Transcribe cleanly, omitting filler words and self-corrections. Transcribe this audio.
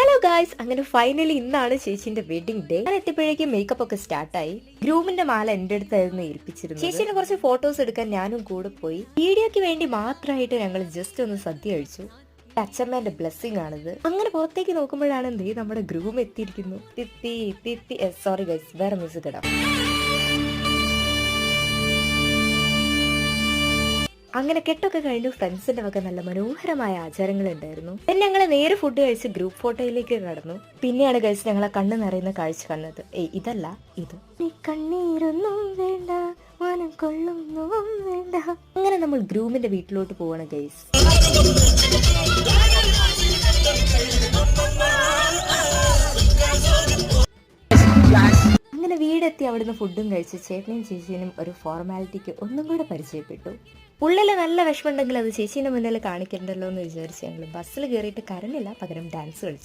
Hello guys, അങ്ങനെ finally ഇന്നാണ് ചേച്ചിന്റെ വെഡിങ് ഡേ. ഞാൻ എത്തിയപ്പോഴേക്കും മേക്കപ്പ് ഒക്കെ സ്റ്റാർട്ടായി. ഗ്രൂമിന്റെ മാല എന്റെ അടുത്തായിരുന്നു ഏൽപ്പിച്ചിരുന്നത്. ചേച്ചിന്റെ കുറച്ച് ഫോട്ടോസ് എടുക്കാൻ ഞാനും കൂടെ പോയി. വീഡിയോക്ക് വേണ്ടി മാത്രമായിട്ട് ഞങ്ങൾ ജസ്റ്റ് ഒന്ന് സദ്യ കഴിച്ചു. അച്ഛമ്മേന്റെ ബ്ലെസ്സിങ് ആണിത്. അങ്ങനെ പുറത്തേക്ക് നോക്കുമ്പോഴാണ് എന്തേ നമ്മുടെ ഗ്രൂം എത്തിയിരിക്കുന്നു. സോറി ഗൈസ്, വേറെ മ്യൂസിക് ഇടാം. അങ്ങനെ കെട്ടൊക്കെ കഴിഞ്ഞു. ഫ്രണ്ട്സിന്റെ വക നല്ല മനോഹരമായ ആചാരങ്ങൾ ഉണ്ടായിരുന്നു. പിന്നെ ഞങ്ങളെ നേരെ ഫുഡ് കഴിച്ച് ഗ്രൂപ്പ് ഫോട്ടോയിലേക്ക് കടന്നു. പിന്നെയാണ് കഴിച്ച് ഞങ്ങളെ കണ്ണ് നിറയുന്ന കാഴ്ച കണ്ടത്. ഇതല്ല, ഇത്. നീ കണ്ണീരൊന്നും വേണ്ട, മനം കൊള്ളുന്നതും വേണ്ട. അങ്ങനെ നമ്മൾ ഗ്രൂമിന്റെ വീട്ടിലോട്ട് പോവാണ് ഗൈസ്. അങ്ങനെ വീടെത്തി അവിടുന്ന് ഫുഡും കഴിച്ച് ചേട്ടനും ചേച്ചീനും ഒരു ഫോർമാലിറ്റിക്ക് ഒന്നും കൂടെ പരിചയപ്പെട്ടു. ഉള്ളിൽ നല്ല വിഷമമുണ്ടെങ്കിൽ അത് ചേച്ചീൻ്റെ മുന്നിൽ കാണിക്കണ്ടല്ലോ എന്ന് വിചാരിച്ച് ഞങ്ങൾ ബസ്സിൽ കയറിയിട്ട് കരഞ്ഞില്ല, പകരം ഡാൻസ് കളിച്ചു.